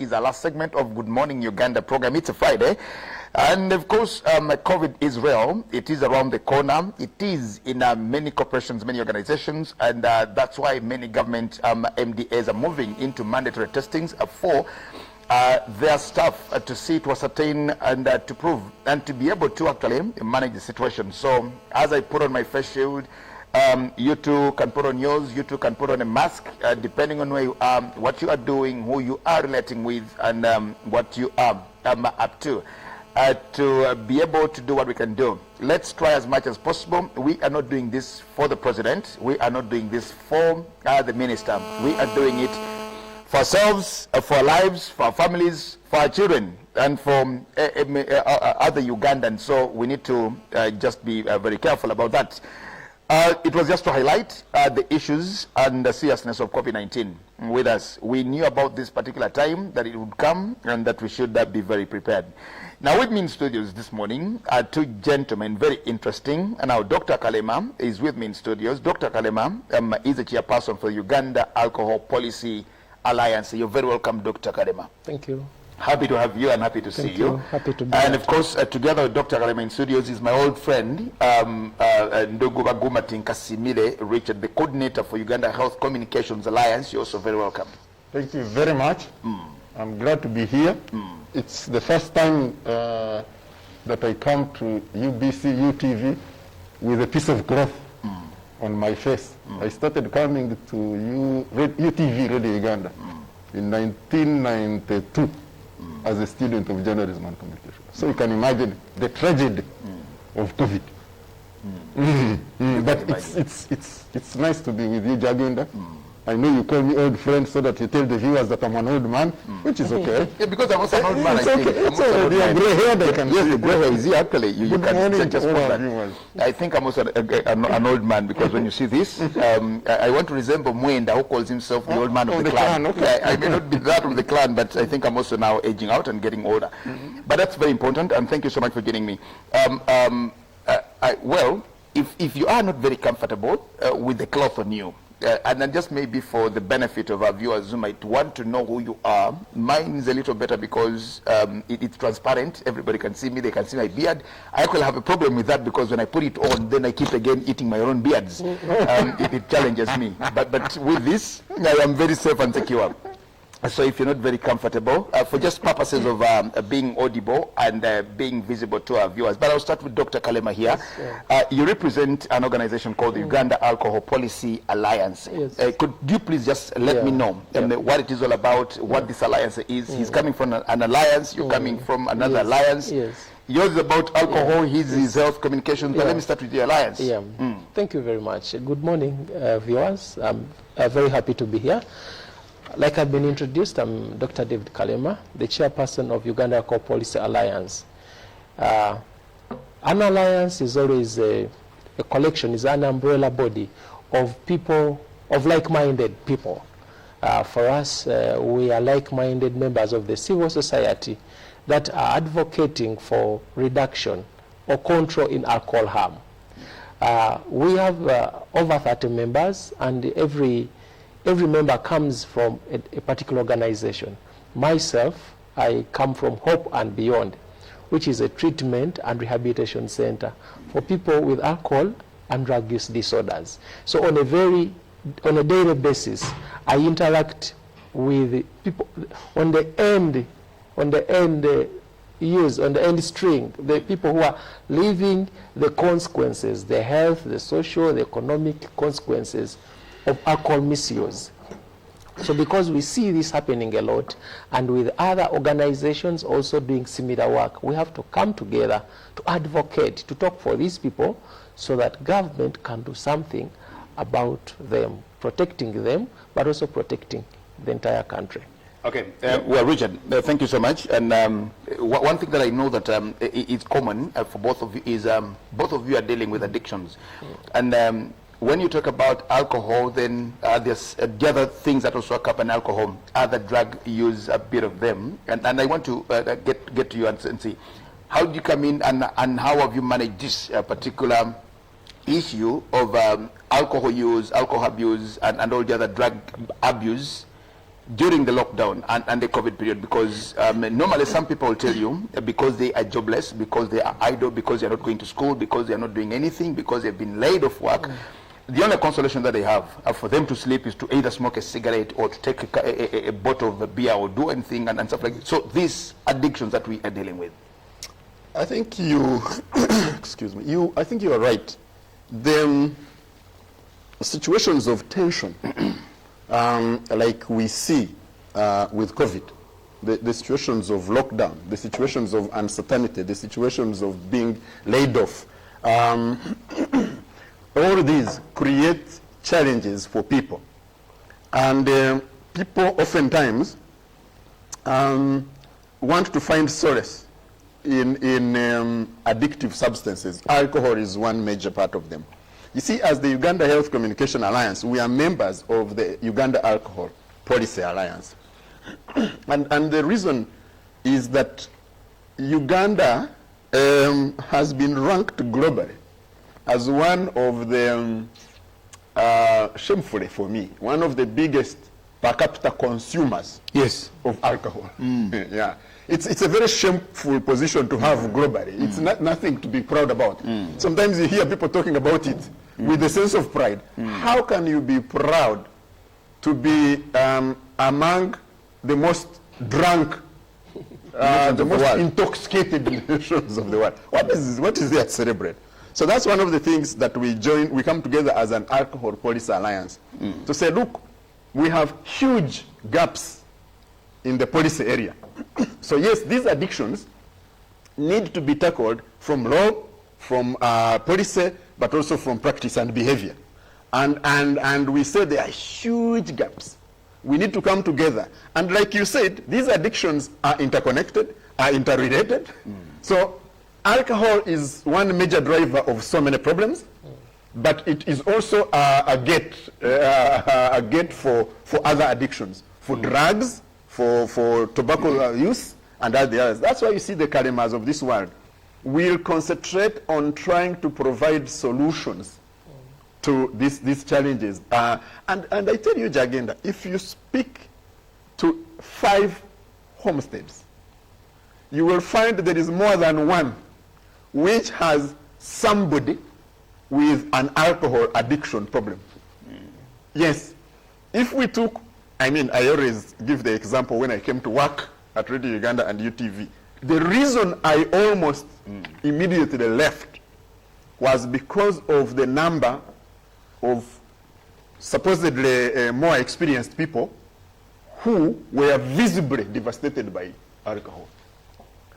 is our last segment of Good Morning Uganda program. It's a Friday. And of course, COVID is real. It is around the corner. It is in many corporations, many organizations, and that's why many government MDAs are moving into mandatory testings for their staff to see, to ascertain, and to prove, and to be able to actually manage the situation. So as I put on my face shield, you too can put on yours, you too can put on a mask, depending on where you are, what you are doing, who you are relating with, and what you are up to be able to do what we can do. Let's try as much as possible. We are not doing this for the president. We are not doing this for the minister. We are doing it for ourselves, for our lives, for our families, for our children, and for other Ugandans. So we need to just be very careful about that. It was just to highlight the issues and the seriousness of COVID-19 with us. We knew about this particular time, that it would come, and that we should be very prepared. Now with me in studios this morning are two gentlemen, very interesting. And now Dr. Kalema is with me in studios. Dr. Kalema is the chairperson for the Uganda Alcohol Policy Alliance. You're very welcome, Dr. Kalema. Thank you. Happy to have you and happy to see you. Happy to be And of course, together with Dr. Kalema in studios is my old friend, Mr.Baguma Tinkasimile Richard, the coordinator for Uganda Health Communications Alliance. You're also very welcome. Thank you very much. I'm glad to be here. It's the first time that I come to UBC Tv with a piece of cloth on my face. I started coming to UTV Radio Uganda in 1992 as a student of journalism and communication. So you can imagine the tragedy of COVID. But it's nice to be with you, Jagunda. I know you call me old friend so that you tell the viewers that I'm an old man, which is okay. Yeah, because I'm also an old man, I think. It's okay. You're gray-haired, I can see. Yes, the gray hair is here, actually. You can just put that. Viewers. I think I'm also an old man, because when you see this, I want to resemble Mwenda, who calls himself the old man of the clan. Okay. I may not be that of the clan, but I think I'm also now aging out and getting older. But that's very important, and thank you so much for joining me. Well, if you are not very comfortable with the cloth on you, and then just maybe for the benefit of our viewers who might want to know who you are, mine is a little better because it's transparent. Everybody can see me. They can see my beard. I actually have a problem with that because when I put it on, then I keep again eating my own beards. It challenges me. But with this, I am very safe and secure. So if you're not very comfortable, for just purposes of being audible and being visible to our viewers. But I'll start with Dr. Kalema here. Yes, you represent an organization called the Uganda Alcohol Policy Alliance. Yes. Could you please just let me know what it is all about, what this alliance is? He's coming from an alliance, you're coming from another alliance. Yes. Yours is about alcohol, his is health communication. But let me start with the alliance. Thank you very much. Good morning, viewers. I'm very happy to be here. Like I've been introduced, I'm Dr. David Kalema, the chairperson of Uganda Alcohol Policy Alliance. An alliance is always a collection, is an umbrella body of people, of like-minded people. For us, we are like-minded members of the civil society that are advocating for reduction or control in alcohol harm. We have over 30 members, and every member comes from a particular organization. Myself, I come from Hope and Beyond, which is a treatment and rehabilitation center for people with alcohol and drug use disorders. So on a daily basis, I interact with people on the end string, the people who are living the consequences, the health, the social, the economic consequences of alcohol misuse. So because we see this happening a lot, and with other organizations also doing similar work, we have to come together to advocate, to talk for these people so that government can do something about them, protecting them, but also protecting the entire country. Okay, well, Richard, thank you so much. And one thing that I know that is common for both of you is both of you are dealing with addictions. And when you talk about alcohol, then there's the other things that also accompany alcohol, other drug use, a bit of them. And I want to get to you and see, how did you come in and how have you managed this particular issue of alcohol use, alcohol abuse, and all the other drug abuse during the lockdown and the COVID period? Because normally some people will tell you because they are jobless, because they are idle, because they are not going to school, because they are not doing anything, because they've been laid off work. The only consolation that they have for them to sleep is to either smoke a cigarette or to take a bottle of beer or do anything and stuff like that. So these addictions that we are dealing with. I think you, excuse me, I think you are right. The situations of tension, like we see with COVID, the situations of lockdown, the situations of uncertainty, the situations of being laid off, all these create challenges for people. And people oftentimes want to find solace in addictive substances. Alcohol is one major part of them. You see, as the Uganda Health Communication Alliance, we are members of the Uganda Alcohol Policy Alliance. and the reason is that Uganda has been ranked globally as one of the, shamefully for me, one of the biggest per capita consumers of alcohol. Yeah. It's a very shameful position to have globally. It's nothing to be proud about. Sometimes you hear people talking about it with a sense of pride. How can you be proud to be among the most drunk, the most intoxicated nations of the world? What is there to celebrate? So that's one of the things that we come together as an alcohol policy alliance to say, look, we have huge gaps in the policy area. So yes, these addictions need to be tackled from law, from policy, but also from practice and behavior. And we say there are huge gaps. We need to come together. And like you said, these addictions are interconnected, are interrelated. So alcohol is one major driver of so many problems, but it is also a gate for other addictions, for drugs, for tobacco use, and all the others. That's why you see the Karimas of this world will concentrate on trying to provide solutions to these challenges. And I tell you, Jagenda, if you speak to 5 homesteads, you will find there is more than one which has somebody with an alcohol addiction problem. Yes. If we took, I always give the example when I came to work at Radio Uganda and UTV. The reason I almost immediately left was because of the number of supposedly more experienced people who were visibly devastated by alcohol.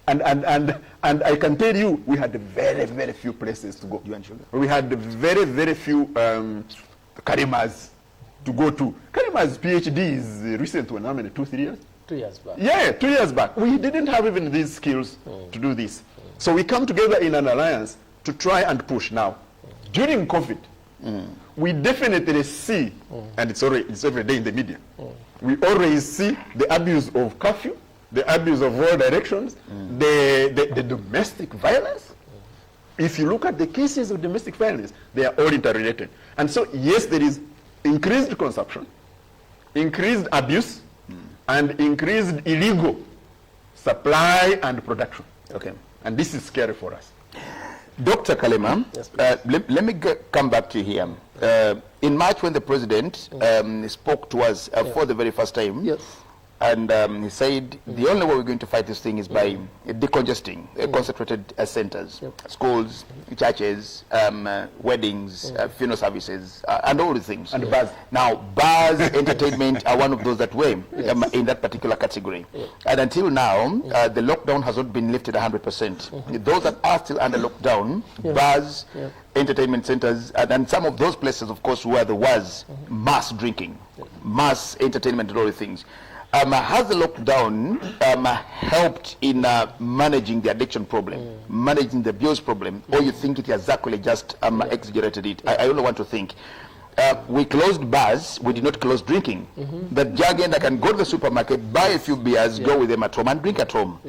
And I can tell you, we had very, very few places to go. We had very, very few Karimas to go to. Karima's PhD is recent one, how many, 2-3 years? 2 years back. Yeah, 2 years back. We didn't have even these skills to do this. So we come together in an alliance to try and push now. During COVID, we definitely see, and it's every day in the media, we always see the abuse of curfew, the abuse of all directions, the domestic violence. If you look at the cases of domestic violence, they are all interrelated. And so, yes, there is increased consumption, increased abuse, and increased illegal supply and production. Okay. And this is scary for us. Dr. Kalema, Yes, let me come back to you here. In March, when the president spoke to us for the very first time, and he said the only way we're going to fight this thing is by decongesting concentrated centers, schools, churches, weddings, funeral services, and all the things. And bars. Now, bars, entertainment are one of those that were in that particular category. And until now, the lockdown has not been lifted 100%. Those that are still under lockdown, bars, entertainment centers, and some of those places, of course, where there was mass drinking, mass entertainment, and all the things. Has the lockdown helped in managing the addiction problem, managing the abuse problem, or you think it has actually just exaggerated it? I only want to think. We closed bars, we did not close drinking. That Jagenda can go to the supermarket, buy a few beers, go with them at home, and drink at home.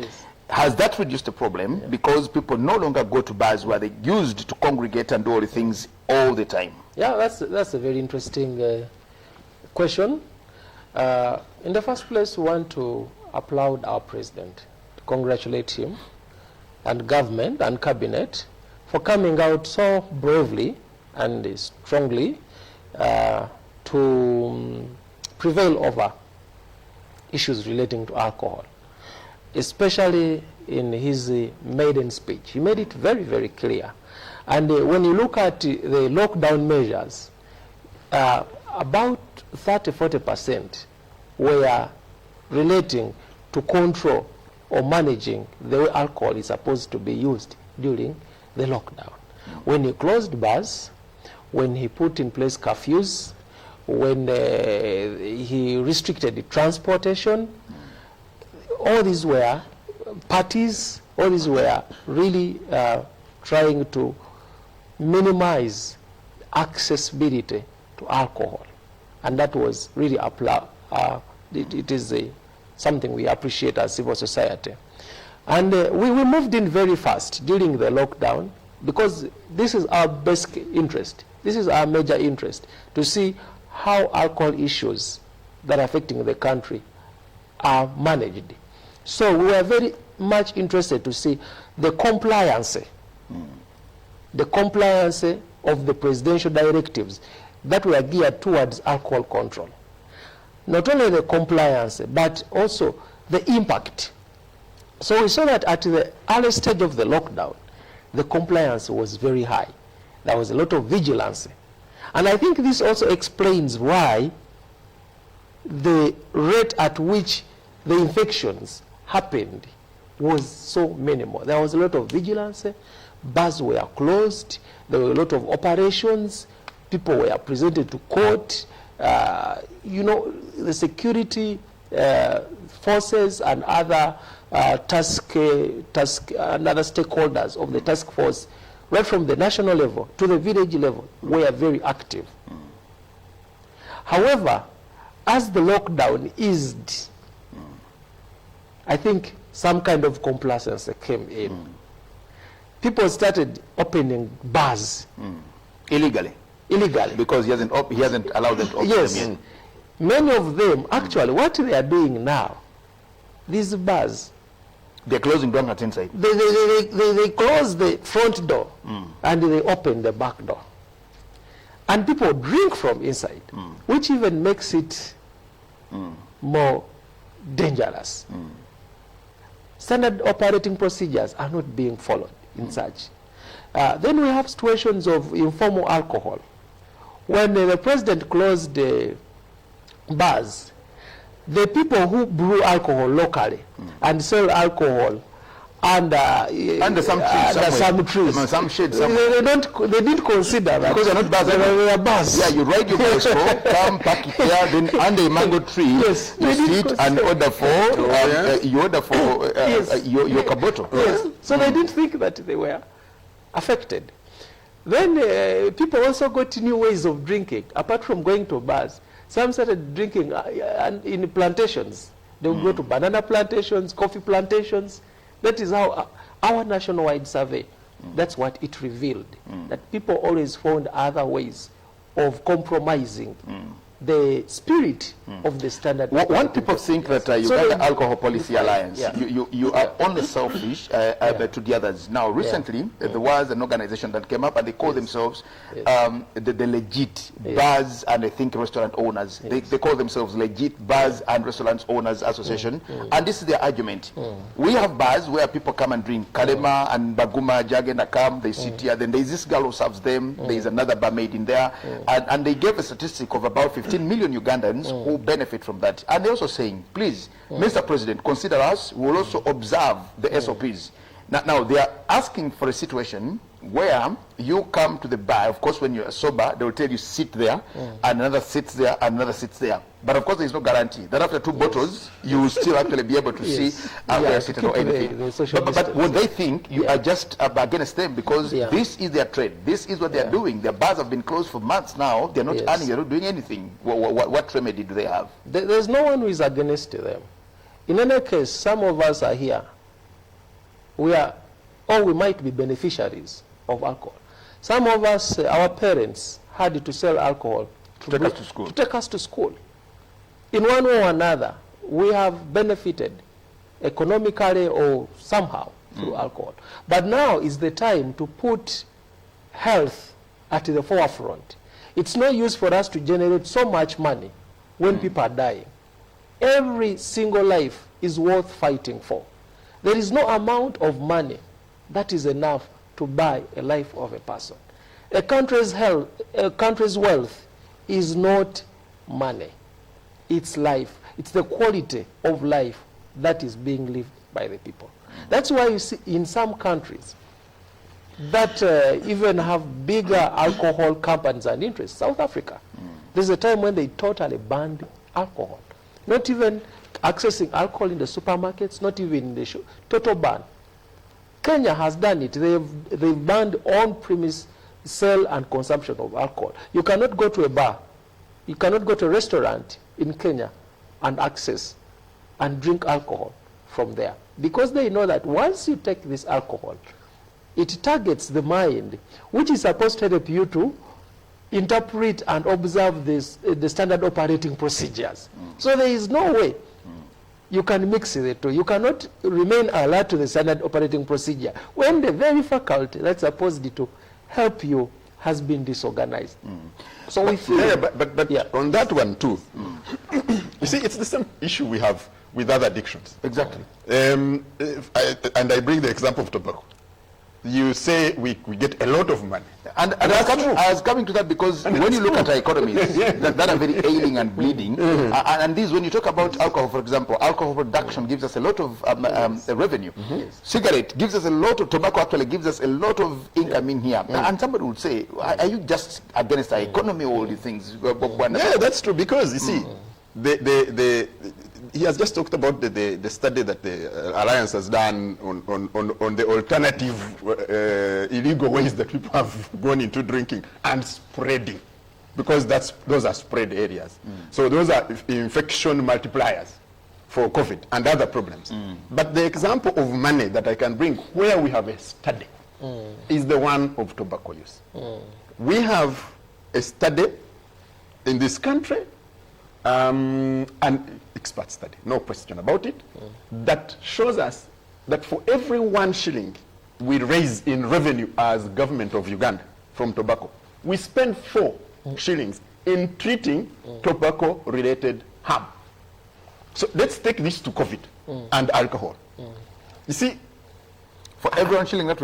Has that reduced the problem? Because people no longer go to bars where they used to congregate and do all the things all the time. Yeah, that's a very interesting question. In the first place, we want to applaud our president, to congratulate him and government and cabinet for coming out so bravely and strongly to prevail over issues relating to alcohol, especially in his maiden speech. He made it very, very clear. And when you look at the lockdown measures, about 30–40% were relating to control or managing the way alcohol is supposed to be used during the lockdown. When he closed bars, when he put in place curfews, when he restricted the transportation, all these were parties, all these were really trying to minimize accessibility to alcohol. And that was really it is something we appreciate as civil society. And we moved in very fast during the lockdown because this is our basic interest. This is our major interest, to see how alcohol issues that are affecting the country are managed. So we are very much interested to see the compliance, of the presidential directives that were geared towards alcohol control. Not only the compliance, but also the impact. So we saw that at the early stage of the lockdown, the compliance was very high. There was a lot of vigilance. And I think this also explains why the rate at which the infections happened was so minimal. There was a lot of vigilance. Bars were closed. There were a lot of operations. People were presented to court. You know, the security forces and other and other stakeholders of the task force, right from the national level to the village level, were very active. However, as the lockdown eased, I think some kind of complacency came in. People started opening bars Illegally, because he hasn't allowed them to open them yet. Many of them, actually, what they are doing now, these bars, they're closing down at inside. They close the front door and they open the back door. And people drink from inside, which even makes it more dangerous. Standard operating procedures are not being followed in such. Then we have situations of informal alcohol. When the president closed the bars, the people who brew alcohol locally and sell alcohol under some trees, some shade they didn't consider that, because they're not bars. They are bars. Yeah, you ride your bicycle, come park it there, then under a mango tree, you sit and order for your kaboto. Yes. So they didn't think that they were affected. Then people also got new ways of drinking. Apart from going to bars, some started drinking in plantations. They would go to banana plantations, coffee plantations. That is how our nationwide survey, that's what it revealed, that people always found other ways of compromising the spirit of the standard. One people think that Uganda Alcohol Policy Alliance, you are only selfish to the others. Now, recently, there was an organization that came up and they call themselves the legit bars and I think restaurant owners. They call themselves legit bars and restaurant owners association. And this is their argument. We have bars where people come and drink. Kalema and Baguma, Jagenda come, they sit here. Then there's this girl who serves them. There's another barmaid in there. And they gave a statistic of about 15 million Ugandans who benefit from that. And they're also saying, please, Mr. President, consider us. We'll also observe the SOPs. Now, they are asking for a situation where you come to the bar. Of course, when you're sober, they will tell you sit there, and another sits there, and another sits there. But of course, there is no guarantee that after 2 bottles, you will still actually be able to see where sitting or anything. But what they think, you are just against them because this is their trade. This is what they are doing. Their bars have been closed for months now. They're not earning, they're not doing anything. What remedy do they have? There's no one who is against them. In any case, some of us are here. We might be beneficiaries of alcohol. Some of us, our parents, had to sell alcohol to take us to school. in one way or another, we have benefited economically or somehow through alcohol. But now is the time to put health at the forefront. It's no use for us to generate so much money when people are dying. Every single life is worth fighting for. There is no amount of money that is enough to buy a life of a person. A country's wealth is not money. It's life. It's the quality of life that is being lived by the people. That's why you see in some countries that even have bigger alcohol companies and interests. South Africa, there's a time when they totally banned alcohol. Not even accessing alcohol in the supermarkets, not even in the show. Total ban. Kenya has done it. They've banned on-premise sale and consumption of alcohol. You cannot go to a bar. You cannot go to a restaurant in Kenya and access and drink alcohol from there. Because they know that once you take this alcohol, it targets the mind, which is supposed to help you to interpret and observe the standard operating procedures. So there is no way you can mix the two. You cannot remain alert to the standard operating procedure when the very faculty that's supposed to help you has been disorganized. So we feel... But on that one too, you see, it's the same issue we have with other addictions. Exactly. And I bring the example of tobacco. You say we get a lot of money. And I was coming to that because when you look at our economies that are very ailing and bleeding, and these, when you talk about alcohol, for example, alcohol production gives us a lot of revenue. Cigarette gives us a lot of, tobacco actually gives us a lot of income in here. And somebody would say, are you just against our economy or all these things? Yeah, that's true, because you see, he has just talked about the study that the Alliance has done on the alternative illegal ways that people have gone into drinking and spreading, because those are spread areas. So those are infection multipliers for COVID and other problems. But the example of money that I can bring where we have a study is the one of tobacco use. We have a study in this country, an expert study, no question about it, that shows us that for every 1 shilling we raise in revenue as government of Uganda from tobacco, we spend 4 shillings in treating tobacco-related harm. So let's take this to COVID and alcohol. You see, for every 1 shilling that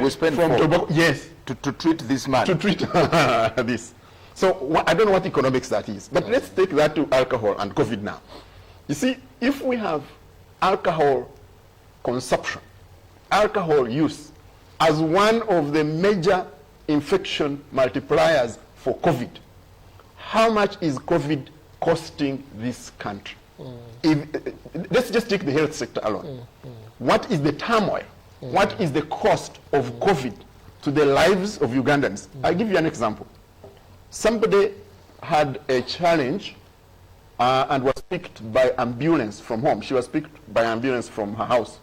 we spend from tobacco, yes, to treat this man. To treat this. So I don't know what economics that is, but let's take that to alcohol and COVID now. You see, if we have alcohol consumption, alcohol use as one of the major infection multipliers for COVID, how much is COVID costing this country? Let's just take the health sector alone. What is the turmoil? What is the cost of COVID to the lives of Ugandans? I'll give you an example. Somebody had a challenge and was picked by ambulance from home. She was picked by ambulance from her house.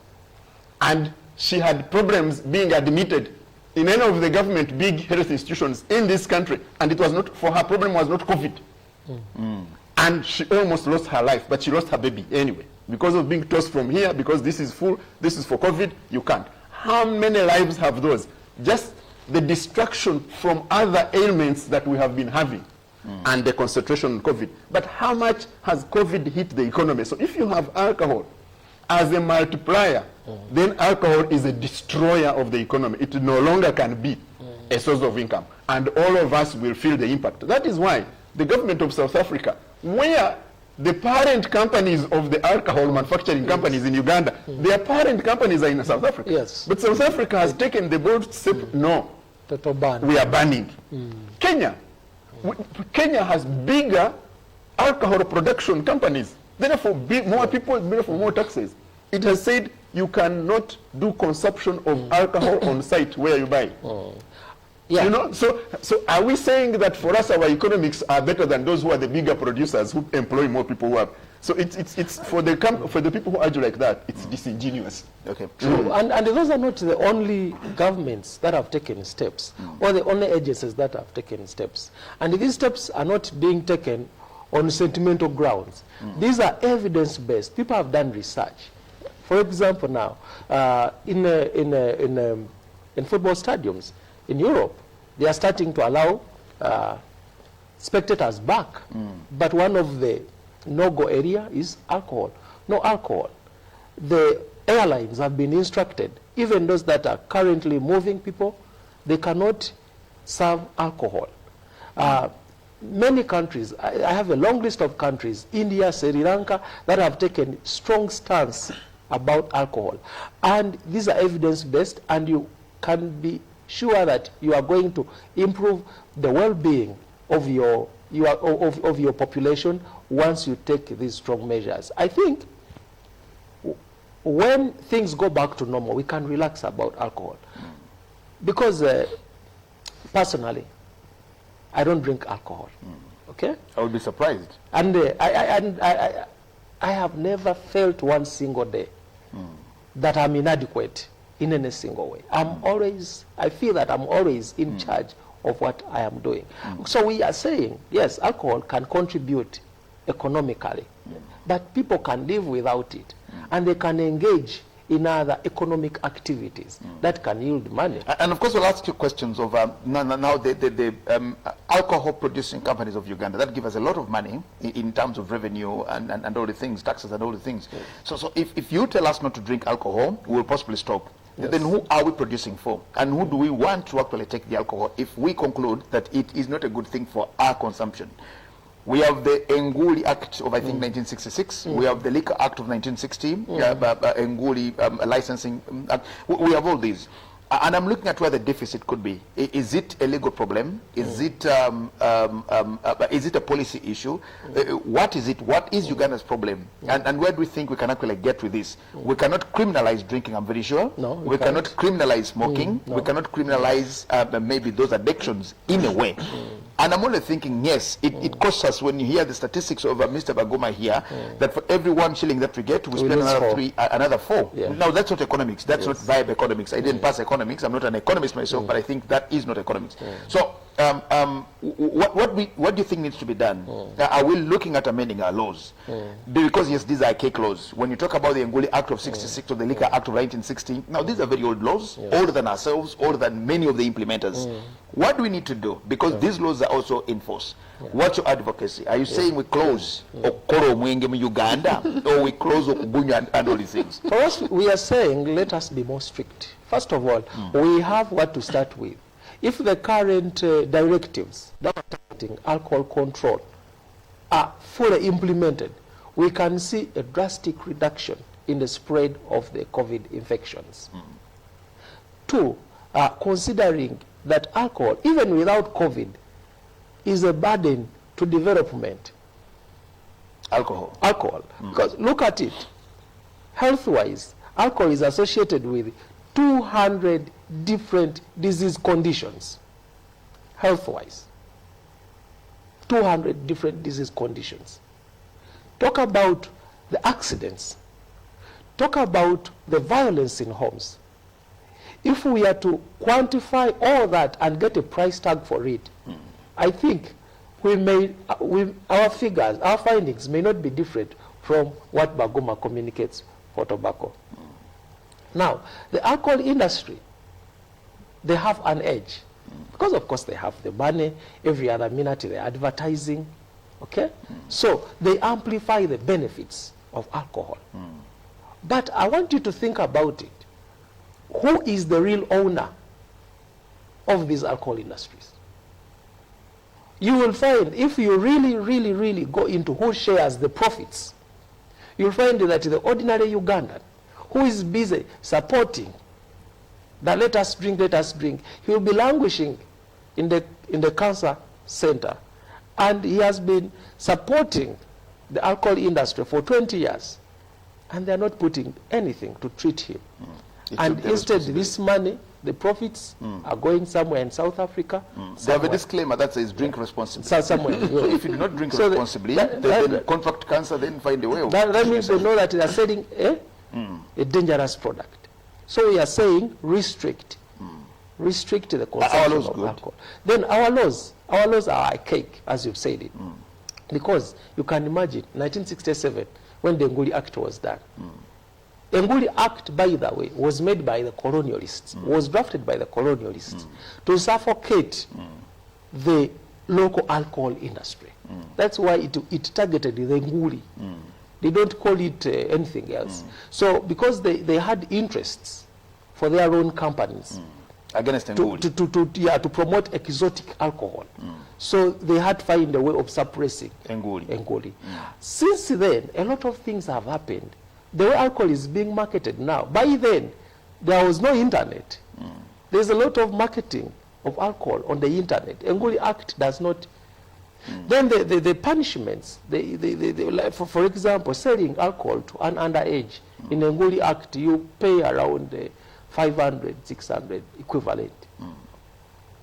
And she had problems being admitted in any of the government big health institutions in this country. And it was not, for her problem was not COVID. And she almost lost her life, but she lost her baby anyway. Because of being tossed from here, because this is full, this is for COVID, you can't. How many lives have those? Just the distraction from other ailments that we have been having and the concentration on COVID. But how much has COVID hit the economy? So if you have alcohol as a multiplier, then alcohol is a destroyer of the economy. It no longer can be a source of income. And all of us will feel the impact. That is why the government of South Africa, where the parent companies of the alcohol manufacturing companies in Uganda, their parent companies are in South Africa. Yes. But South Africa has taken the bold step, no, total ban. We are banning. Kenya has bigger alcohol production companies, therefore more people, therefore more taxes. It has said you cannot do consumption of alcohol on site where you buy. Yeah. You know, so are we saying that for us our economics are better than those who are the bigger producers who employ more people who have? So it's for the people who argue like that, it's disingenuous. Okay. And those are not the only governments that have taken steps, or the only agencies that have taken steps. And these steps are not being taken on sentimental grounds. These are evidence-based. People have done research. For example, now, in football stadiums in Europe, they are starting to allow spectators back. But one of the no-go area is alcohol. No alcohol. The airlines have been instructed, even those that are currently moving people, they cannot serve alcohol. Many countries, I have a long list of countries, India, Sri Lanka, that have taken strong stance about alcohol. And these are evidence-based, and you can be sure that you are going to improve the well-being of your population once you take these strong measures. I think when things go back to normal, we can relax about alcohol. Because personally, I don't drink alcohol. Okay? I would be surprised. And I have never felt one single day that I'm inadequate in any single way. I feel that I'm always in charge of what I am doing. So we are saying, yes, alcohol can contribute economically, but people can live without it, and they can engage in other economic activities that can yield money. And of course, we'll ask you questions of now the alcohol producing companies of Uganda that give us a lot of money in terms of revenue and all the things, taxes and all the things. Yes. So if you tell us not to drink alcohol, we'll possibly stop. Yes. Then who are we producing for? And who do we want to actually take the alcohol if we conclude that it is not a good thing for our consumption? We have the Nguli Act of, I think, 1966. We have the Liquor Act of 1960, Nguli licensing. We have all these. And I'm looking at where the deficit could be. Is it a legal problem? Is it a policy issue? What is it? What is Uganda's problem? And where do we think we can actually get with this? We cannot criminalize drinking, I'm very sure. No, we cannot criminalize smoking. No. We cannot criminalize maybe those addictions in a way. And I'm only thinking, yes, it costs us when you hear the statistics of Mr.Baguma here, that for every 1 shilling that we get, we spend another four. Yeah. Now, that's not economics. That's not vibe economics. I didn't pass economics. I'm not an economist myself, but I think that is not economics. So, what do you think needs to be done? Are we looking at amending our laws? Because, yes, these are archaic laws. When you talk about the Nguli Act of 66 or the Liquor Act of 1960, now these are very old laws, older than ourselves, older than many of the implementers. What do we need to do? Because these laws are also in force. What's your advocacy? Are you saying we close Okoro Mwenge mu Uganda, or we close Okubunya and all these things? For us, we are saying let us be more strict. First of all, we have what to start with. If the current directives that are targeting alcohol control are fully implemented, we can see a drastic reduction in the spread of the COVID infections. Two, considering that alcohol, even without COVID, is a burden to development. Alcohol. Because look at it. Health-wise, alcohol is associated with 200 different disease conditions. Health-wise. 200 different disease conditions. Talk about the accidents. Talk about the violence in homes. If we are to quantify all that and get a price tag for it, I think our figures, our findings may not be different from what Baguma communicates for tobacco. Now, the alcohol industry, they have an edge. Because, of course, they have the money. Every other minute they're advertising. Okay? So they amplify the benefits of alcohol. But I want you to think about it. Who is the real owner of these alcohol industries? You will find, if you really go into who shares the profits, you'll find that the ordinary Ugandan who is busy supporting that let us drink, he will be languishing in the cancer center. And he has been supporting the alcohol industry for 20 years. And they're not putting anything to treat him. And instead, this money, the profits, are going somewhere in South Africa. They have a disclaimer that says drink responsibly. Somewhere. So if you do not drink responsibly, then contract cancer, then find a way. That means they know that they are selling a dangerous product. So we are saying restrict. Restrict the consumption of alcohol. Then our laws are archaic, as you've said it. Because you can imagine, 1967, when the Nguli Act was done. The Nguli Act, by the way, was made by the colonialists, was drafted by the colonialists to suffocate the local alcohol industry. That's why it targeted the Nguli. They don't call it anything else. So because they had interests for their own companies against Nguli. to promote exotic alcohol. So they had to find a way of suppressing Nguli. Since then, a lot of things have happened. The way alcohol is being marketed now, by then, there was no internet. There's a lot of marketing of alcohol on the internet. Nguli Act does not. Then the punishments, like for example, selling alcohol to an underage, in the Nguli Act, you pay around 500, 600 equivalent.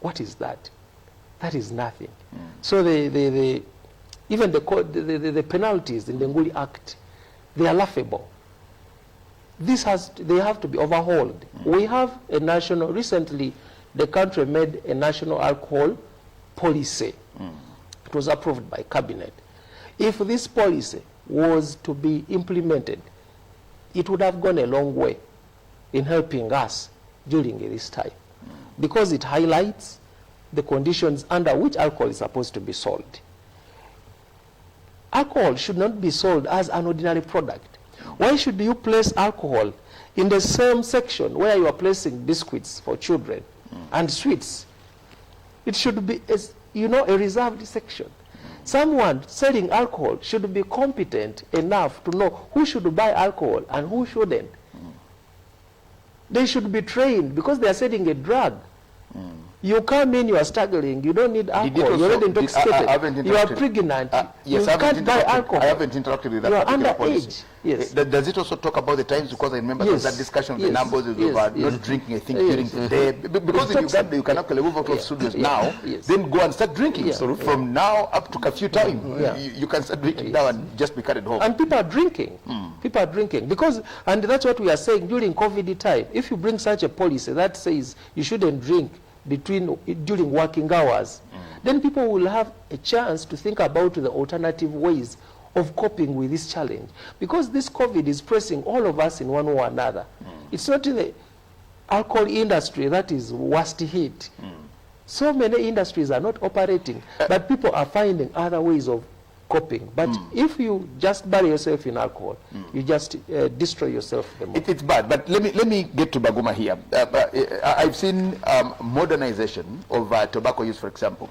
What is that? That is nothing. So even the penalties in the Nguli Act, they are laughable. They have to be overhauled. We have a national, recently the country made a national alcohol policy. It was approved by cabinet. If this policy was to be implemented, it would have gone a long way in helping us during this time, because it highlights the conditions under which alcohol is supposed to be sold. Alcohol should not be sold as an ordinary product. Why should you place alcohol in the same section where you are placing biscuits for children and sweets? It should be, a reserved section. Someone selling alcohol should be competent enough to know who should buy alcohol and who shouldn't. They should be trained, because they are selling a drug. You come in, you are struggling, you don't need alcohol, you're already intoxicated, you are pregnant, yes, you can't buy alcohol. I haven't interrupted with that. You are particular policy. underage. Yes. Does it also talk about the times, because I remember that discussion of the numbers about not drinking, I think, during the day. Because in Uganda, you can actually move out of studios now, then go and start drinking. So from now up to a few times, you can start drinking now and just be carried home. And people are drinking. People are drinking. Because, and that's what we are saying during COVID time. If you bring such a policy that says you shouldn't drink during working hours, then people will have a chance to think about the alternative ways of coping with this challenge. Because this COVID is pressing all of us in one way or another. It's not the alcohol industry that is worst hit. So many industries are not operating, but people are finding other ways of coping. But if you just bury yourself in alcohol, you just destroy yourself. It's bad. But let me get to Baguma here. I've seen modernization of tobacco use, for example.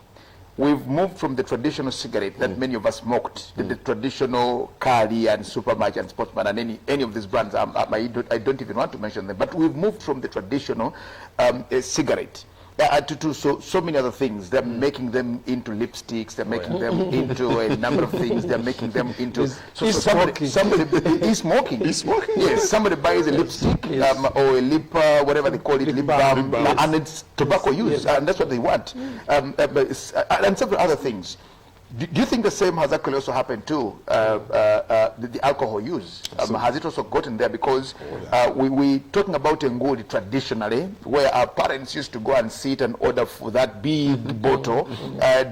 We've moved from the traditional cigarette that many of us smoked, the traditional Kali and Supermatch and Sportsman and any of these brands. I don't even want to mention them. But we've moved from the traditional cigarette to so many other things. They're making them into lipsticks. They're making them into a number of things. They're making them into. Somebody is smoking. He's smoking. Yes. Somebody buys a lipstick or a lip, whatever they call it, lip balm, and it's tobacco use, and that's what they want. And several other things. Do you think the same has actually also happened to the alcohol use? Has it also gotten there? Because we're talking about Nguli traditionally, where our parents used to go and sit and order for that big bottle,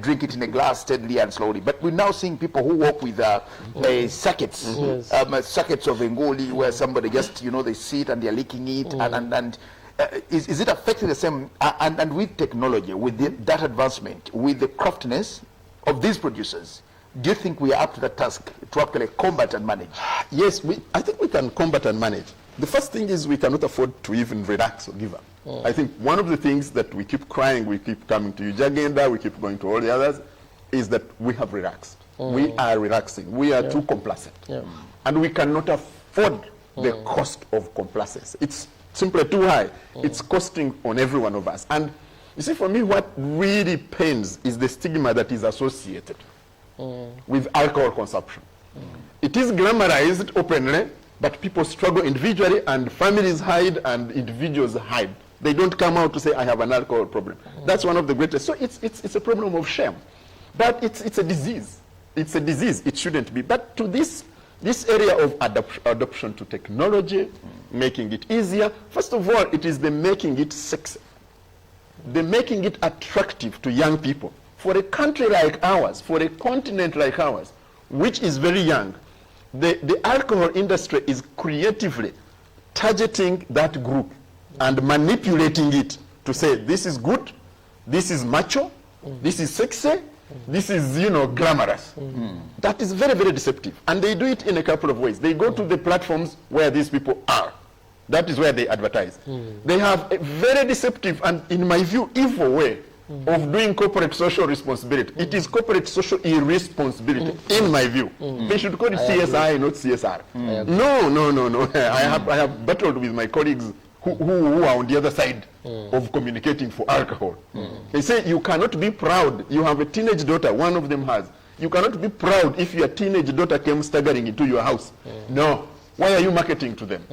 drink it in a glass steadily and slowly. But we're now seeing people who walk with sackets, sackets of Nguli, where somebody just, they sit and they're licking it. Is it affecting the same? And with technology, with that advancement, with the craftiness of these producers, do you think we are up to the task to actually combat and manage? Yes, I think we can combat and manage. The first thing is we cannot afford to even relax or give up. I think one of the things that we keep crying, we keep coming to Uganda, we keep going to all the others, is that we have relaxed. We are relaxing. We are too complacent. And we cannot afford the cost of complacency. It's simply too high. It's costing on every one of us. And you see, for me, what really pains is the stigma that is associated with alcohol consumption. It is glamorized openly, but people struggle individually, and families hide, and individuals hide. They don't come out to say, I have an alcohol problem. That's one of the greatest. So it's a problem of shame. But it's a disease. It's a disease. It shouldn't be. But to this area of adoption to technology, making it easier, first of all, it is the making it sexy. The making it attractive to young people. For a country like ours, for a continent like ours, which is very young, the alcohol industry is creatively targeting that group and manipulating it to say, this is good, this is macho, this is sexy, this is, you know, glamorous. That is very, very deceptive. And they do it in a couple of ways. They go to the platforms where these people are. That is where they advertise. They have a very deceptive and, in my view, evil way of doing corporate social responsibility. It is corporate social irresponsibility, in my view. They should call it CSI, not CSR. No. I have battled with my colleagues who are on the other side of communicating for alcohol. They say you cannot be proud. You have a teenage daughter, one of them has. You cannot be proud if your teenage daughter came staggering into your house. No. Why are you marketing to them?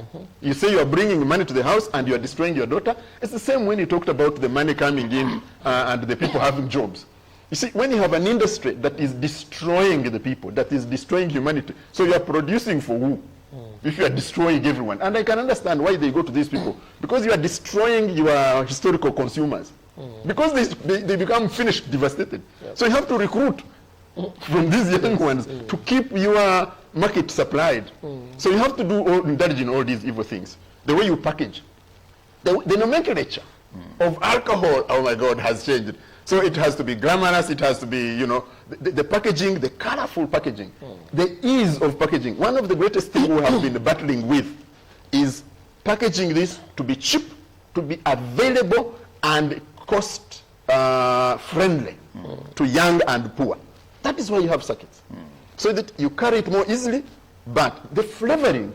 You say you are bringing money to the house and you are destroying your daughter. It's the same when you talked about the money coming in and the people having jobs. You see, when you have an industry that is destroying the people, that is destroying humanity, so you are producing for who? If you are destroying everyone. And I can understand why they go to these people. Because you are destroying your historical consumers. Because they become finished, devastated. So you have to recruit from these young ones to keep your market supplied. So you have to indulge in all these evil things. The way you package. The nomenclature of alcohol, oh my God, has changed. So it has to be glamorous, it has to be, you know, the packaging, the colorful packaging, the ease of packaging. One of the greatest things we have been battling with is packaging this to be cheap, to be available and cost friendly to young and poor. That is why you have circuits. So that you carry it more easily, but the flavoring,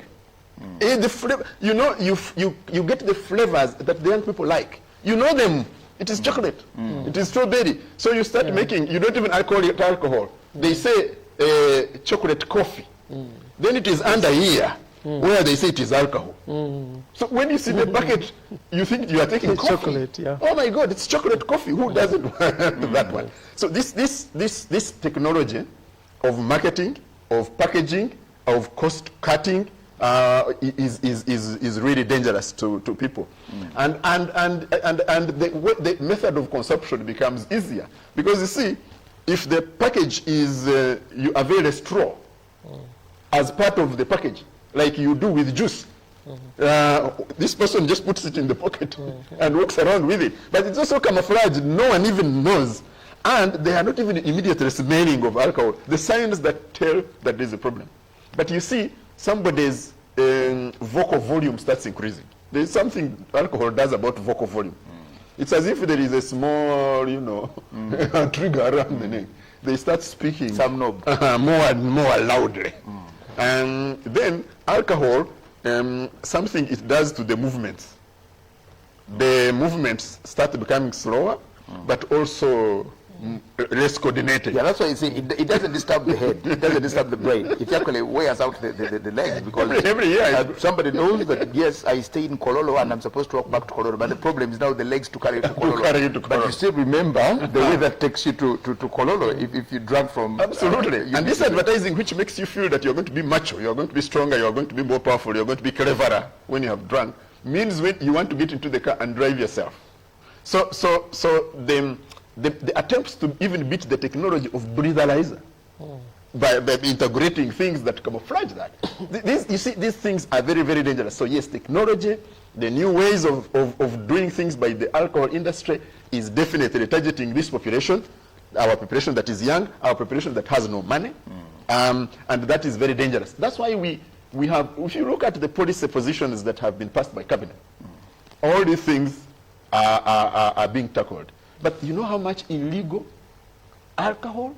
you know, you get the flavors that the young people like. You know them. It is chocolate. It is strawberry. So you start making, you don't even call it alcohol. They say chocolate coffee. Then it is under here where they say it is alcohol. So when you see the packet, you think you are taking coffee. Chocolate, yeah. Oh my God, it's chocolate coffee. Who doesn't want that one? So this technology of marketing, of packaging, of cost cutting, is really dangerous to people, and the method of consumption becomes easier because you see, if the package is you avail a straw as part of the package, like you do with juice, this person just puts it in the pocket and walks around with it, but it's also camouflaged. No one even knows, and they are not even immediately smelling of alcohol. The signs that tell that there's a problem, but you see. Somebody's vocal volume starts increasing. There's something alcohol does about vocal volume. It's as if there is a small, you know, trigger around the neck. They start speaking some knob. More and more loudly. And then alcohol, something it does to the movements. The movements start becoming slower, but also less coordinated. Yeah, that's why you see, it doesn't disturb the head, it doesn't disturb the brain. It actually wears out the legs because every year somebody knows that, yes, I stay in Kololo and I'm supposed to walk back to Kololo, but the problem is now the legs to carry you to Kololo. But you still remember the way that takes you to Kololo if you drank from... Absolutely. And this advertising which makes you feel that you're going to be macho, you're going to be stronger, you're going to be more powerful, you're going to be cleverer when you have drunk, means when you want to get into the car and drive yourself. So the attempts to even beat the technology of breathalyzer by integrating things that camouflage that. You see, these things are very, very dangerous. So yes, technology, the new ways of doing things by the alcohol industry is definitely targeting this population, our population that is young, our population that has no money, and that is very dangerous. That's why we have, if you look at the policy positions that have been passed by cabinet, all these things are being tackled. But you know how much illegal alcohol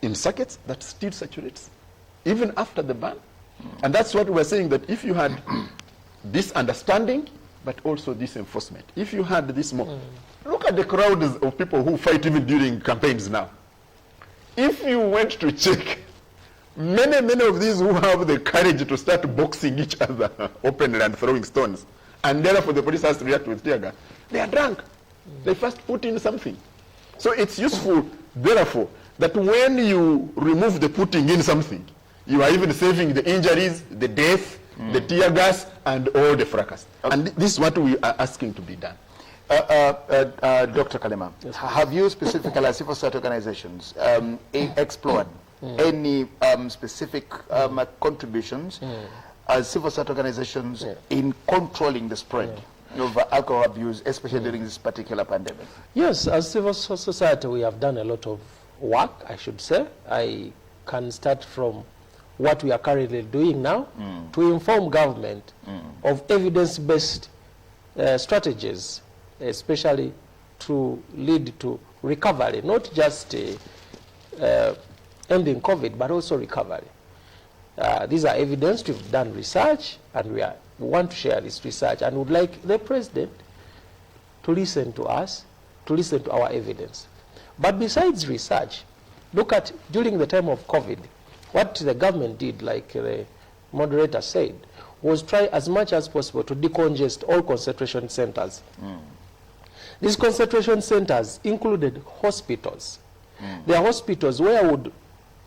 in circuits that still saturates, even after the ban? And that's what we're saying, that if you had this understanding, but also this enforcement, if you had this more... Look at the crowds of people who fight even during campaigns now. If you went to check, many of these who have the courage to start boxing each other openly and throwing stones, and therefore the police has to react with tear gas, they are drunk. They first put in something. So it's useful, therefore, that when you remove the putting in something, you are even saving the injuries, the death, the tear gas, and all the fracas. Okay. And this is what we are asking to be done. Dr. Kalema, yes, have you specifically, as civil society organizations, explored any specific contributions as civil society organizations in controlling the spread of alcohol abuse, especially during this particular pandemic? Yes, as civil society, we have done a lot of work, I should say. I can start from what we are currently doing now to inform government of evidence-based strategies, especially to lead to recovery, not just ending COVID, but also recovery. These are evidence. We've done research, and we want to share this research, and would like the president to listen to us, to listen to our evidence. But besides research, look at during the time of COVID, what the government did, like the moderator said, was try as much as possible to decongest all concentration centers. These concentration centers included hospitals. There are hospitals where I would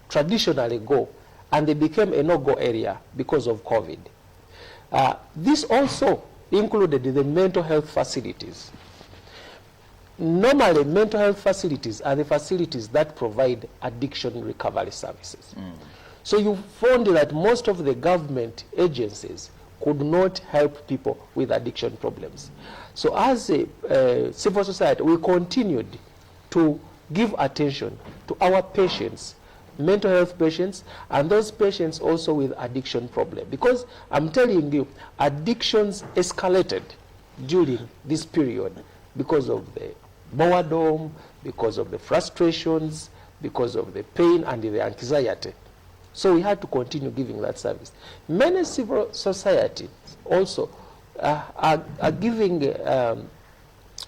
traditionally go, and they became a no-go area because of COVID. This also included the mental health facilities. Normally, mental health facilities are the facilities that provide addiction recovery services. So you found that most of the government agencies could not help people with addiction problems. So as a civil society, we continued to give attention to our patients, mental health patients, and those patients also with addiction problem. Because I'm telling you, addictions escalated during this period because of the boredom, because of the frustrations, because of the pain and the anxiety. So we had to continue giving that service. Many civil societies also are giving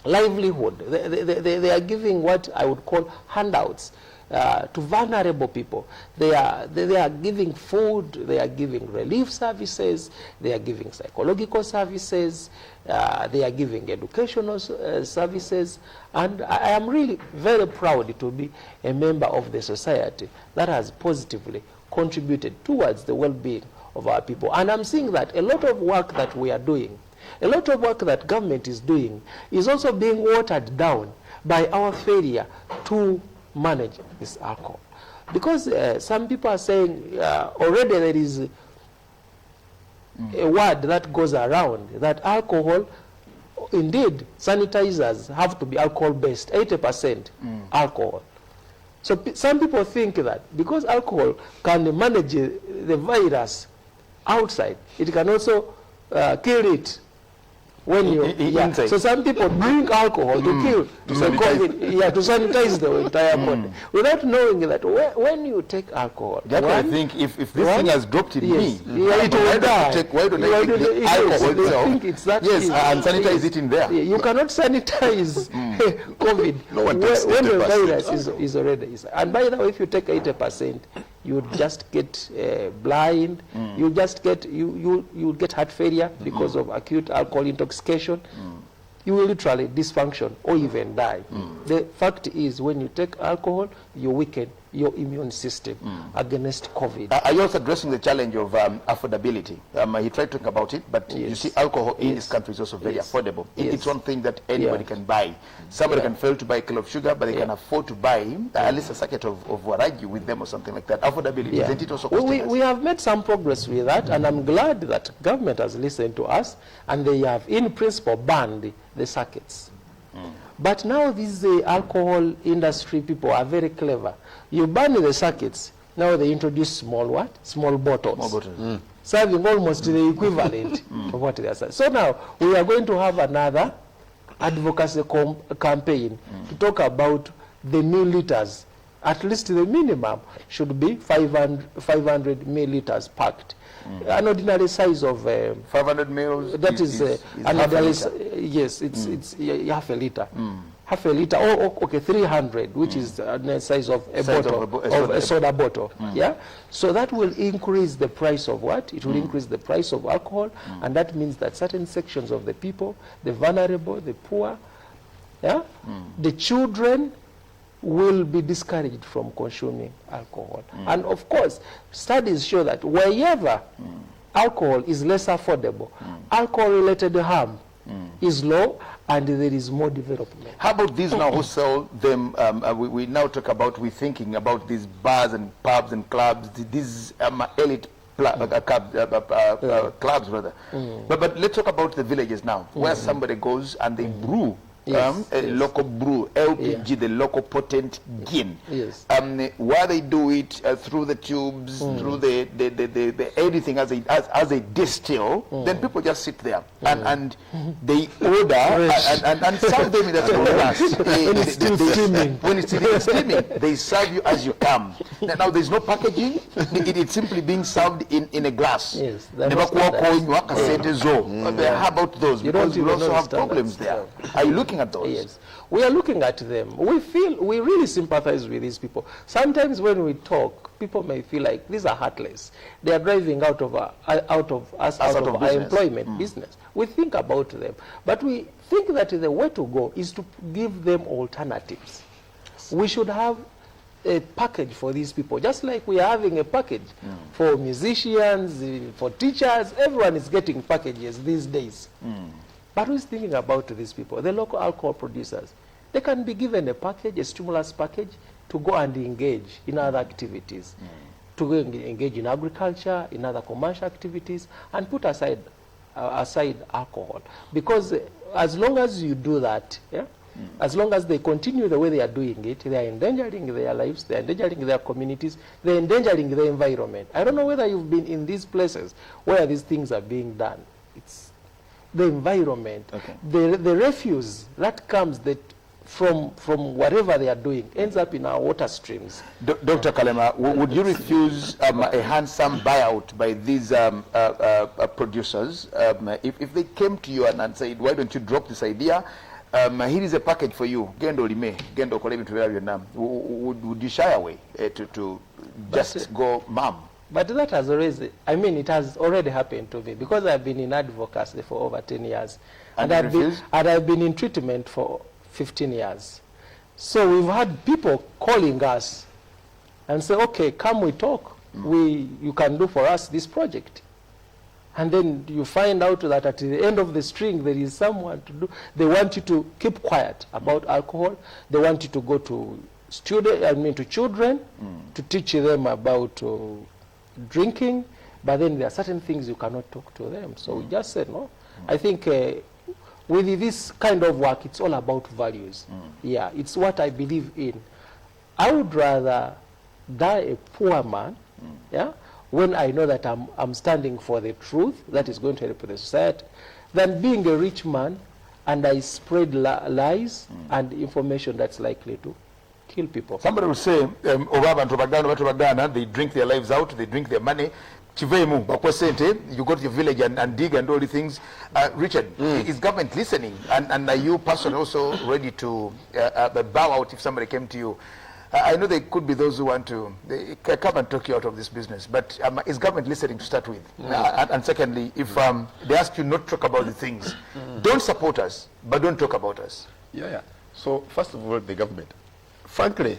livelihood. They are giving what I would call handouts to vulnerable people. They are giving food, they are giving relief services, they are giving psychological services, they are giving educational services, and I am really very proud to be a member of the society that has positively contributed towards the well-being of our people. And I'm seeing that a lot of work that we are doing, a lot of work that government is doing, is also being watered down by our failure to manage this alcohol. Because some people are saying already there is a word that goes around that alcohol, indeed, sanitizers have to be alcohol-based, 80% alcohol. So some people think that because alcohol can manage the virus outside, it can also kill it when you So some people drink alcohol to kill to sanitize the entire body without knowing that when you take alcohol, I think if this thing has dropped in me, it will die. Why don't I take the alcohol itself? Yes, and sanitize it in there. You cannot sanitize COVID when the virus is already inside. And by the way, if you take 80%, you just get blind. You just get you get heart failure because of acute alcohol intoxication. You will literally dysfunction or even die. The fact is, when you take alcohol, you weaken your immune system against COVID. Are you also addressing the challenge of affordability? He tried to talk about it, but you see, alcohol in this country is also very affordable. It's one thing that anybody can buy. Somebody can fail to buy a kilo of sugar, but they can afford to buy at least a packet of waragi with them or something like that. Affordability, isn't it also costing us? We have made some progress with that, and I'm glad that government has listened to us, and they have, in principle, banned the circuits. But now these alcohol industry people are very clever. You ban the circuits, now they introduce small bottles. Small bottles. Serving almost the equivalent of what they are serving. So now we are going to have another advocacy campaign to talk about the milliliters. At least the minimum should be 500 milliliters packed. An ordinary size of 500 mils. That is yes, it's half a liter. Half a liter, or okay, 300, which is the size of a bottle, of a soda bottle. Yeah, so that will increase the price of what? It will increase the price of alcohol, and that means that certain sections of the people, the vulnerable, the poor, the children, will be discouraged from consuming alcohol. And of course, studies show that wherever alcohol is less affordable, alcohol-related harm is low, and there is more development. How about these now who sell them? We now talk about, we're thinking about these bars and pubs and clubs, these elite clubs rather. But let's talk about the villages now, where somebody goes and they brew. Local brew, LPG, the local potent gin. Where they do it through the tubes, through the anything as a distill, then people just sit there and they order and serve them in a glass. When it's still steaming. When it's still steaming, they serve you as you come. Now there's no packaging, it's simply being served in a glass. Yes. How about those? Because we also have problems there. Are you looking at those? Yes, we are looking at them. We really sympathize with these people. Sometimes when we talk, people may feel like these are heartless. They are driving out of our employment business. We think about them, but we think that the way to go is to give them alternatives. We should have a package for these people, just like we are having a package for musicians, for teachers. Everyone is getting packages these days. But who's thinking about these people? The local alcohol producers. They can be given a package, a stimulus package, to go and engage in other activities, to go and engage in agriculture, in other commercial activities, and put aside alcohol. Because as long as you do that, as long as they continue the way they are doing it, they are endangering their lives, they are endangering their communities, they are endangering the environment. I don't know whether you've been in these places where these things are being done. It's the environment, the refuse that comes from whatever they are doing ends up in our water streams. Dr. Kalema, would you refuse a handsome buyout by these producers if they came to you and said, why don't you drop this idea? Here is a package for you. Would you shy away to just go, ma'am? But that has already, it has already happened to me, because I've been in advocacy for over 10 years. And I've been in treatment for 15 years. So we've had people calling us and say, okay, come we talk. You can do for us this project. And then you find out that at the end of the string, there is someone to do. They want you to keep quiet about alcohol. They want you to go to children, to teach them about drinking, but then there are certain things you cannot talk to them. So we just said no. I think with this kind of work, it's all about values. Yeah, it's what I believe in. I would rather die a poor man, when I know that I'm standing for the truth that is going to help the society, than being a rich man and I spread lies and information that's likely to kill people. Somebody will say, they drink their lives out, they drink their money. You go to your village and dig and do all the things. Richard, is government listening? And are you personally also ready to bow out if somebody came to you? I know there could be those who want to come and talk you out of this business, but is government listening to start with? And secondly, if they ask you not to talk about the things, don't support us, but don't talk about us. So first of all, the government. Frankly,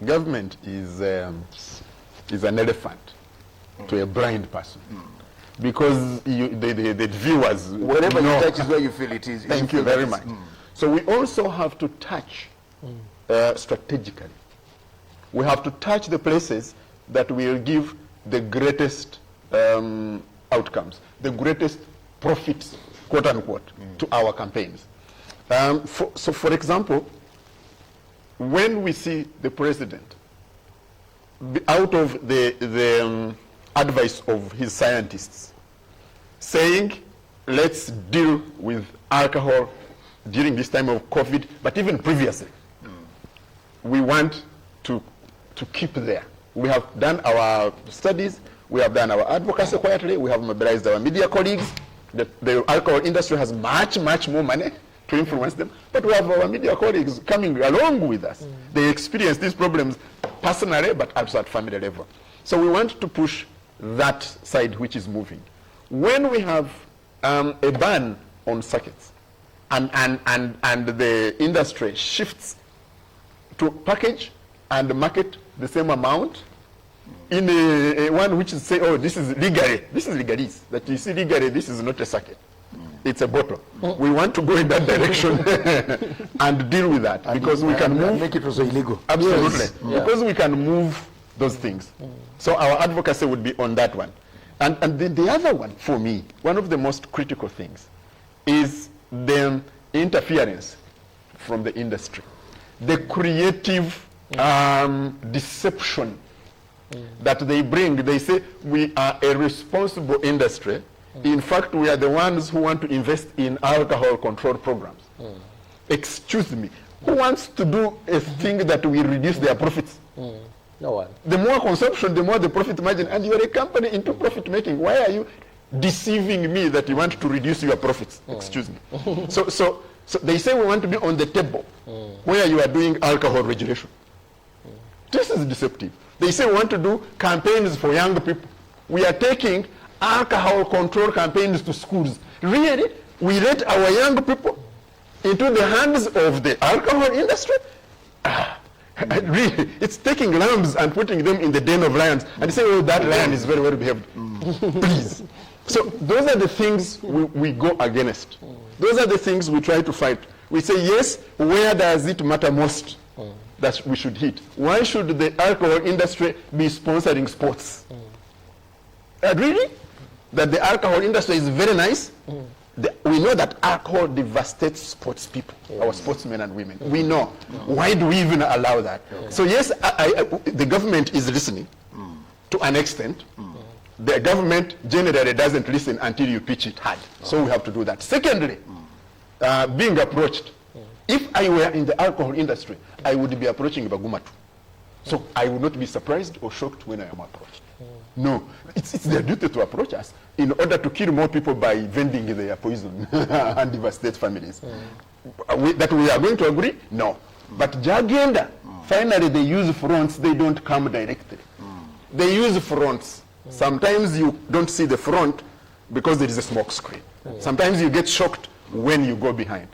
government is an elephant to a blind person, because the viewers, wherever you touch is where you feel it is. Thank you very much. So we also have to touch strategically. We have to touch the places that will give the greatest outcomes, the greatest profits, quote unquote, to our campaigns. So for example, when we see the president, out of the advice of his scientists, saying, let's deal with alcohol during this time of COVID, but even previously, we want to keep there. We have done our studies, we have done our advocacy quietly, we have mobilized our media colleagues. The alcohol industry has much, much more money to influence them, but we have our media colleagues coming along with us. They experience these problems personally, but also at family level. So we want to push that side which is moving. When we have a ban on circuits, and the industry shifts to package and market the same amount in a one which is say, oh, this is legally, this is legalese, that you see legally, this is not a circuit. it's a bottle. We want to go in that direction and deal with that, because we can move. Make it also illegal. Absolutely. Yes. Yeah. Because we can move those things. So our advocacy would be on that one. And then the other one, for me, one of the most critical things is the interference from the industry. The creative deception that they bring. They say we are a responsible industry. In fact, we are the ones who want to invest in alcohol control programs. Excuse me. Who wants to do a thing that will reduce their profits? No one. The more consumption, the more the profit margin. And you are a company into profit making. Why are you deceiving me that you want to reduce your profits? Excuse me. So they say we want to be on the table where you are doing alcohol regulation. This is deceptive. They say we want to do campaigns for young people. We are taking alcohol control campaigns to schools. Really? We let our young people into the hands of the alcohol industry? Really, it's taking lambs and putting them in the den of lions and say, oh, that lion is very well behaved. Please. So those are the things we go against. Those are the things we try to fight. We say, yes, where does it matter most that we should hit? Why should the alcohol industry be sponsoring sports? Really? That the alcohol industry is very nice? We know that alcohol devastates sports people, our sportsmen and women. We know. Why do we even allow that? So yes, the government is listening to an extent. The government generally doesn't listen until you pitch it hard. So we have to do that. Secondly, being approached. If I were in the alcohol industry, I would be approaching Baguma too. So I would not be surprised or shocked when I am approached. No, it's their duty to approach us in order to kill more people by vending their poison and devastate families. That we are going to agree? No. But Jagenda, finally they use fronts, they don't come directly. They use fronts. Sometimes you don't see the front because there is a smoke screen. Sometimes you get shocked when you go behind.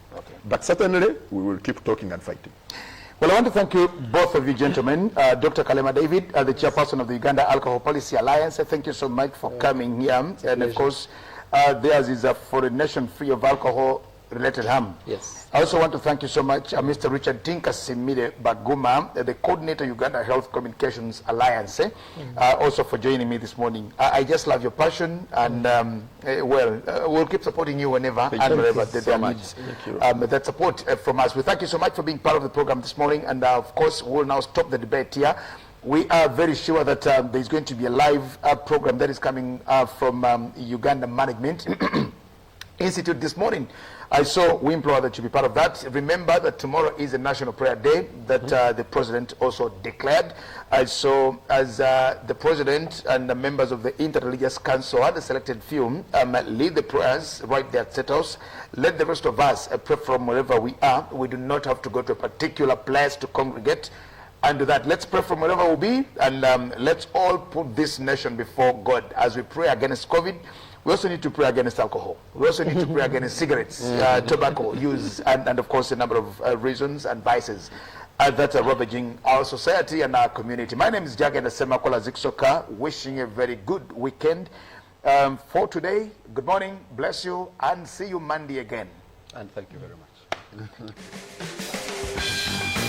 But certainly, we will keep talking and fighting. Well, I want to thank you, both of you gentlemen. Dr. Kalema David, the chairperson of the Uganda Alcohol Policy Alliance. Thank you so much for coming here. And of course, theirs is for a nation free of alcohol-related harm. Yes. I also want to thank you so much, Mr. Richard Mr.Baguma, the coordinator, Uganda Health Communications Alliance, also for joining me this morning. I just love your passion, and we'll keep supporting you whenever and wherever there needs that support from us. We thank you so much for being part of the program this morning, and of course, we'll now stop the debate here. We are very sure that there's going to be a live program that is coming from Uganda Management Institute this morning. We implore that you be part of that. Remember that tomorrow is a National Prayer Day that the President also declared. As the President and the members of the Interreligious Council and the selected few lead the prayers right there at State House, let the rest of us pray from wherever we are. We do not have to go to a particular place to congregate and do that. Let's pray from wherever we be, and let's all put this nation before God as we pray against COVID. We also need to pray against alcohol. We also need to pray against cigarettes, tobacco use, and of course a number of reasons and vices that are ravaging our society and our community. My name is Jagenda Semakola Ziksoka, wishing a very good weekend for today. Good morning, bless you, and see you Monday again. And thank you very much.